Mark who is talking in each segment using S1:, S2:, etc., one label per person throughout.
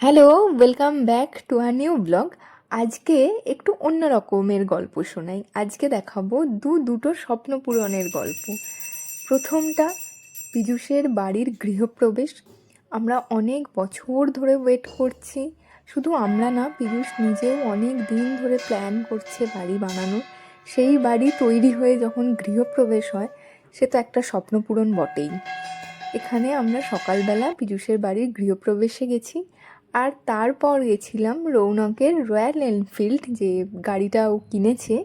S1: Hello, welcome back to a new blog. আজকে একটু অন্য রকমের গল্প শোনাই। আজকে দেখাবো দুটো স্বপ্ন পূরণের গল্প। প্রথমটা পীযূষের বাড়ির গৃহপ্রবেশ। আমরা অনেক বছর ধরে ওয়েট করছি। শুধু আমরা না, পীযূষ নিজেও অনেক দিন ধরে প্ল্যান করছে বাড়ি বানানোর। সেই বাড়ি তৈরি হয়ে যখন গৃহপ্রবেশ হয়, সে তো একটা স্বপ্ন পূরণ বটেই। এখানে আমরা সকালবেলা পীযূষের বাড়ির গৃহপ্রবেশে গেছি, আর তারপর গেছিলাম রৌনকের রয়্যাল এনফিল্ড, যে গাড়িটা ও কিনেছে,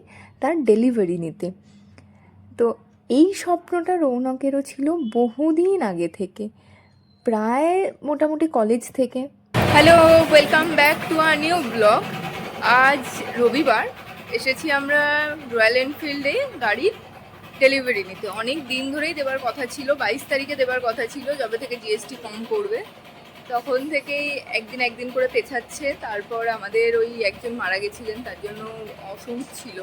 S1: তার ডেলিভারি নিতে। তো এই স্বপ্নটা রৌনকেরও ছিল বহুদিন আগে থেকে, প্রায় মোটামুটি কলেজ থেকে। Hello, welcome back to a new blog. আজ রবিবার, এসেছি আমরা রয়্যাল এনফিল্ডে গাড়ির ডেলিভারি নিতে। অনেক দিন ধরেই দেওয়ার কথা ছিল, 22 তারিখে দেওয়ার কথা ছিল, যবে থেকে জিএসটি কম করবে তখন থেকেই একদিন করে পেছাচ্ছে। তারপর আমাদের ওই একজন মারা গেছিলেন, তার জন্য অসুখ ছিল,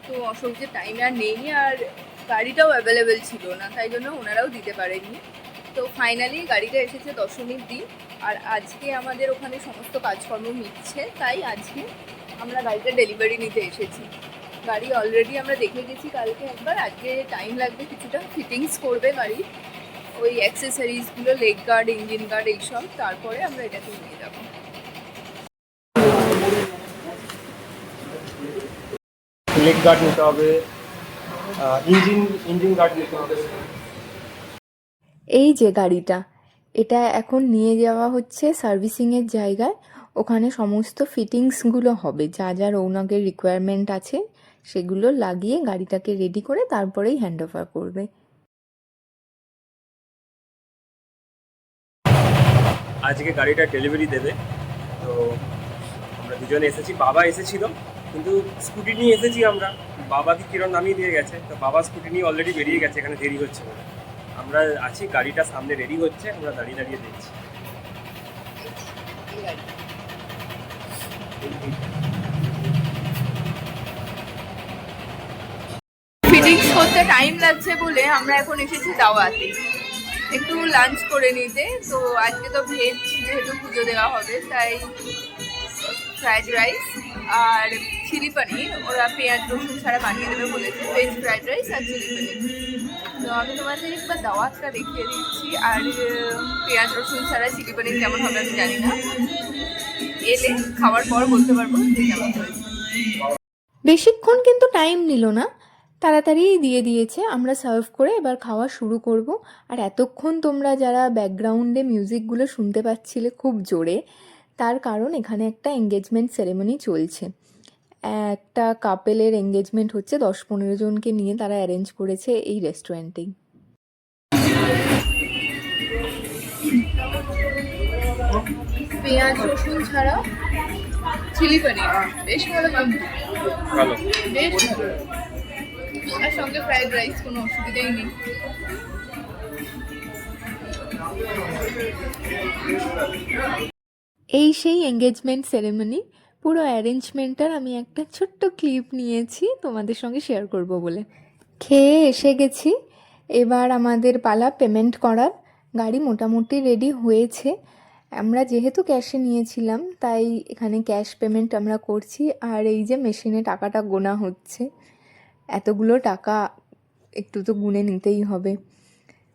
S1: তো অসুখ যে টাইমে আর নেই, আর গাড়িটাও অ্যাভেলেবেল ছিল না, তাই জন্য ওনারাও দিতে পারেননি। তো ফাইনালি গাড়িটা এসেছে দশমীর দিন, আর আজকে আমাদের ওখানে সমস্ত কাজকর্ম মিটছে, তাই আজকে আমরা গাড়িটা ডেলিভারি নিতে এসেছি। গাড়ি অলরেডি আমরা দেখে গেছি কালকে একবার, আজকে টাইম লাগবে কিছুটা, ফিটিংস করবে গাড়ি, ওই অ্যাক্সেসরিজগুলো, লেগ গার্ড, ইঞ্জিন গার্ড, এইসব, তারপরে আমরা এটাকে নিয়ে যাব।
S2: লেগ গার্ড নিতে হবে, ইঞ্জিন গার্ড নিতে হবে।
S1: এই যে গাড়িটা, এটা এখন নিয়ে যাওয়া হচ্ছে সার্ভিসিংয়ের জায়গায়। ওখানে সমস্ত ফিটিংসগুলো হবে, যা যা রৌনকের রিকোয়ারমেন্ট আছে সেগুলো লাগিয়ে গাড়িটাকে রেডি করে তারপরেই হ্যান্ড ওভার করবে।
S2: আজকে গাড়িটা ডেলিভারি দেবে, তো আমরা দুজনে এসেছি। বাবা এসেছিল, কিন্তু স্কুটি নিয়ে এসেছি আমরা। বাবাকে কিরণ নামিয়ে দিয়ে গেছে, তো বাবা স্কুটি নিয়ে অলরেডি বেরিয়ে গেছে, এখানে দেরি হচ্ছে বলে। আমরা আছি, গাড়িটা সামনে রেডি হচ্ছে, আমরা দাঁড়িয়ে দাঁড়িয়ে দেখছি।
S1: ফিটিংস করতে টাইম লাগছে বলে আমরা এখন এসেছি দাওয়াতে একটু লাঞ্চ করে নিতে। তো আজকে তো ভেজ, যেহেতু পুজো দেওয়া হবে, তাই ফ্রাইড রাইস আর চিলি পনির, ওরা পেঁয়াজ রসুন ছাড়া বানিয়ে দেবে বলেছে, ভেজ ফ্রাইড রাইস আর চিলি পনির। তো আমি তোমাদের একবার দাওয়াতটা দেখিয়ে দিচ্ছি, আর পেঁয়াজ রসুন ছাড়া চিলি পনির কেমন হবে আমি জানি না, এলে খাওয়ার পর বলতে পারবো যে কেমন হয়েছে। বেশিক্ষণ কিন্তু টাইম নিল না, তাড়াতাড়ি দিয়ে দিয়েছে। আমরা সার্ভ করে এবার খাওয়া শুরু করব। আর এতক্ষণ তোমরা যারা ব্যাকগ্রাউন্ডে মিউজিকগুলো শুনতে পাচ্ছিলে খুব জোরে, তার কারণ এখানে একটা এঙ্গেজমেন্ট সেরেমনি চলছে। একটা কাপেলের এঙ্গেজমেন্ট হচ্ছে, 10-15 জনকে নিয়ে তারা অ্যারেঞ্জ করেছে এই রেস্টুরেন্টেই। পেঁয়াজ রসুন ছাড়া চিলি পনির বেশ ভালো,
S2: ভালো।
S1: বেশ ভালো, আর সঙ্গে ফ্রাইড রাইস, কোনো অসুবিধাই নেই। এই সেই এঙ্গেজমেন্ট সেরেমনি, পুরো অ্যারেঞ্জমেন্টটার আমি একটা ছোট্ট ক্লিপ নিয়েছি তোমাদের সঙ্গে শেয়ার করব বলে। খেয়ে এসে গেছি, এবার আমাদের পালা পেমেন্ট করার। গাড়ি মোটামুটি রেডি হয়েছে। আমরা যেহেতু ক্যাশে নিয়েছিলাম, তাই এখানে ক্যাশ পেমেন্ট আমরা করছি। আর এই যে মেশিনে টাকাটা গোনা হচ্ছে, এতগুলো টাকা একটু তো গুনে নিতেই হবে,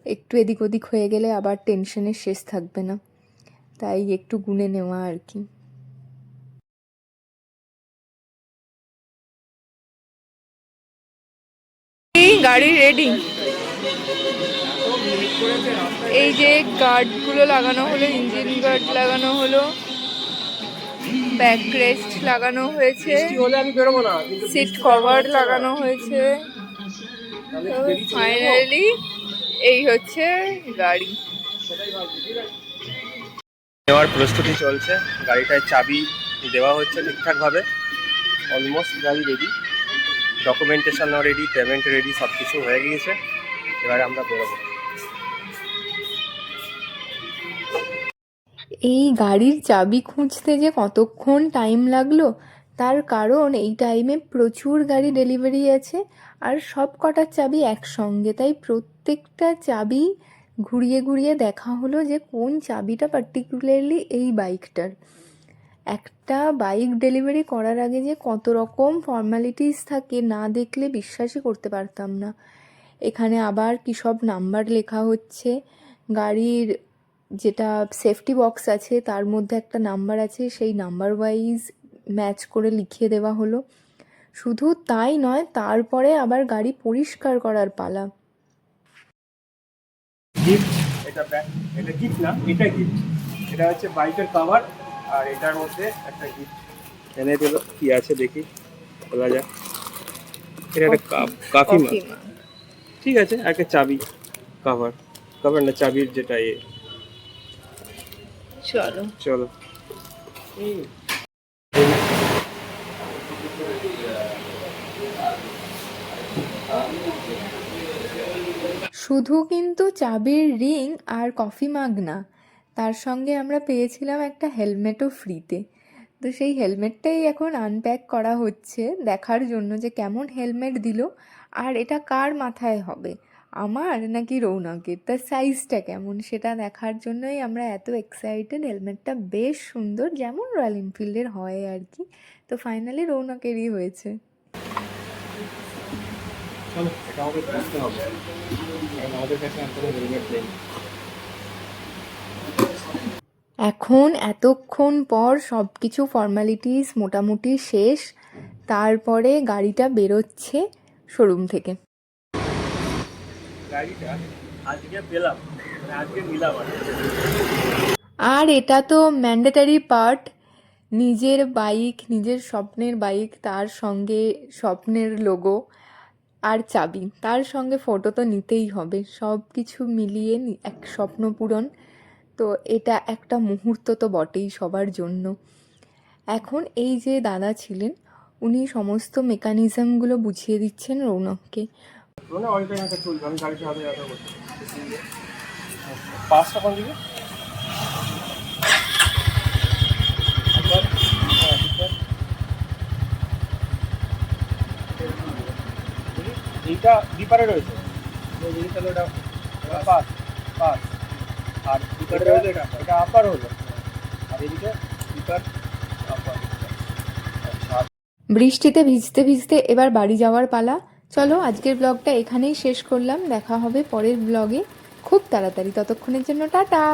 S1: একটু এদিক ওদিক হয়ে গেলে আবার টেনশনের শেষ থাকবে না, তাই একটু গুনে নেওয়া আর কি। গাড়ি রেডি, এই যে গার্ডগুলো লাগানো হলো, ইঞ্জিন গার্ড লাগানো হলো, ব্যাক রেস্ট লাগানো হয়েছে, সিট কভার লাগানো হয়েছে। ফাইনালি এই হচ্ছে গাড়ি।
S2: নেওয়ার প্রস্তুতি চলছে, গাড়িটায় চাবি দেওয়া হচ্ছে ঠিকঠাকভাবে। অলমোস্ট গাড়ি রেডি, ডকুমেন্টেশনও রেডি, পেমেন্ট রেডি, সব কিছু হয়ে গিয়েছে। এবারে আমরা বেরোবো।
S1: এই গাড়ির চাবি খুঁজতে যে কতক্ষণ টাইম লাগলো, তার কারণ এই টাইমে প্রচুর গাড়ি ডেলিভারি আছে, আর সব কটার চাবি একসঙ্গে, তাই প্রত্যেকটা চাবি ঘুরিয়ে ঘুরিয়ে দেখা হলো যে কোন চাবিটা পার্টিকুলারলি এই বাইকটার। একটা বাইক ডেলিভারি করার আগে যে কত রকম ফর্মালিটিস থাকে, না দেখলে বিশ্বাসই করতে পারতাম না। এখানে আবার কী সব নাম্বার লেখা হচ্ছে, গাড়ির যেটা সেফটি বক্স আছে তার মধ্যে একটা নাম্বার আছে, সেই নাম্বার ওয়াইজ ম্যাচ করে লিখিয়ে দেওয়া হলো। শুধু তাই নয়, তারপরে আবার গাড়ি পরিষ্কার করার পালা।
S2: গিফট, এটা এটা গিফট না, এটা গিফট। এটা হচ্ছে বাইকের কভার, আর এটার মধ্যে একটা গিফট এনে দিল। কি আছে দেখি, বলা যাক। এটা একটা কাফি মাগ, ঠিক আছে। একটা চাবি, কভার কভার না চাবির যেটা
S1: চলো
S2: চলো।
S1: শুধু কিন্তু চাবির রিং আর কফি মাগ না, তার সঙ্গে আমরা পেয়েছিলাম একটা হেলমেটও ফ্রিতে। তো সেই হেলমেটটাই এখন আনপ্যাক করা হচ্ছে দেখার জন্য যে কেমন হেলমেট দিল, আর এটা কার মাথায় হবে, আমার নাকি রৌনকের, তার সাইজটা কেমন সেটা দেখার জন্যই আমরা এত এক্সাইটেড। হেলমেটটা বেশ সুন্দর, যেমন রয়্যাল এনফিল্ডের হয় আর কি। তো ফাইনালি রৌনকেরই হয়েছে।
S2: চলো, এটা আমাদের বুঝতে হবে, কারণ আমাদের কাছে আর কোনো হেলমেট নেই।
S1: এখন এতক্ষণ পর সব কিছু ফর্মালিটিস মোটামুটি শেষ, তারপরে গাড়িটা বেরোচ্ছে শোরুম থেকে।
S2: গাড়িটা আজকে পেলাম, মানে আজকে নিলাম আর কি।
S1: আর এটা তো ম্যান্ডেটারি পার্ট, নিজের বাইক, নিজের স্বপ্নের বাইক, তার সঙ্গে স্বপ্নের লোগো আর চাবি, তার সঙ্গে ফটো তো নিতেই হবে। সব কিছু মিলিয়ে এক স্বপ্ন পূরণ। তো এটা একটা মুহূর্ত তো বটেই সবার জন্য। এখন এই যে দাদা ছিলেন, উনি সমস্ত মেকানিজমগুলো বুঝিয়ে দিচ্ছেন রৌনককে।
S2: মানে অল টাইম একটা চলবে, আমি গাড়িটা হাতে হাতে করছি। পাঁচটা কোন দিকে? এইটা ডিপারে রয়েছে, তাহলে ওটা পাস পাস, আর ডিপারে রয়েছে এটা আপার হলো, আর এদিকে ডিপার আপার।
S1: বৃষ্টিতে ভিজতে ভিজতে এবার বাড়ি যাওয়ার পালা। চলো আজকের ব্লগটা এখানেই শেষ করলাম, দেখা হবে পরের ব্লগে খুব তাড়াতাড়ি। ততক্ষণের জন্য টাটা।